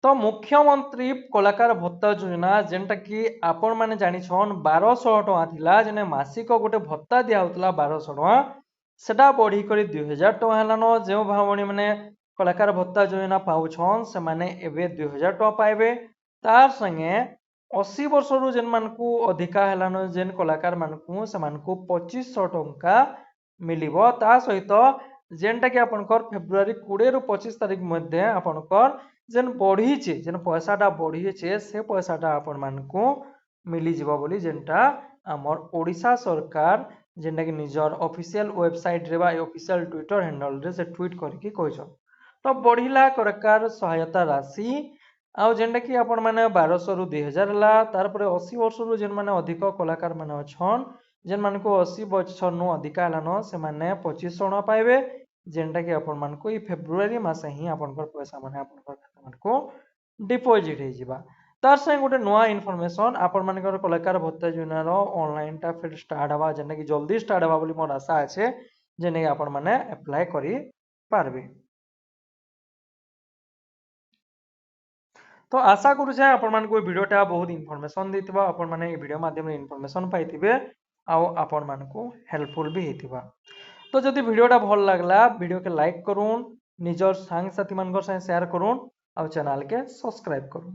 तो मुख्यमंत्री कलाकार भत्ता योजना जेनटा कि आपण मैंने जानिछन 1200 टका थिला जने मासिक गोटे भत्ता दिया होतला 1200 टका सेटा बढ़ी कर 2000 टका हेलान जो भावणी मैंने कलाकार भत्ता योजना पाउछन से माने एबे 2000 टका पाइबे तार संगे 80 वर्ष रु जेन मानकू अधिका हेलान जेन कलाकार मानकू से मानकू 2500 टका मिलिबो ता सहित जेनटा कि आपनकर फेब्रुआरी 20 रु 25 तारिख मध्य आपनकर जेन बढ़ीचे जेन पैसाटा बढ़ीचे से पैसाटा आपण मानकू मिली जिवो बोली जेनटा हमर ओडिशा सरकार जेनटा कि निजर ऑफिशियल वेबसाइट रे बा ऑफिशियल ट्विटर हैंडल रे से ट्वीट करके कहछन तो बढ़िला कलाकार सहायता राशि आउ जेनटा कि आपण माने 1200 रु 2000 ला तार परे 80 वर्ष रु जेन माने अधिक कलाकार माने अछन जेन मानकू 80 वर्ष नु अधिका लानो से माने 2500 टका पाइबे जेनटा कि आपण मानकू ई फेब्रुआरी मासे ही आपनकर पैसा माने आपनकर खाता मानकू डिपॉजिट हे जिबा तार संग गोटे नया इनफॉरमेशन आपण मानकर कलाकार भत्ता योजना रो ऑनलाइन टा फिर स्टार्ट हवा जेनटा कि जल्दी स्टार्ट हवा बोली मोर आशा আছে जेने आपण माने अप्लाई करि पारबे। तो आशा करू जे आपण मानकू वीडियोटा बहुत इनफॉरमेशन देथिबा आपण माने ए वीडियो माध्यम रे इनफॉरमेशन पाइथिबे आ आपण मानकू हेल्पफुल भी हेथिबा। तो जदि वीडियोटा भल लागला वीडियो के लाइक करूँ निजर सांग साथी मानकर संग शेयर करूँ और चैनल के सब्सक्राइब करूँ।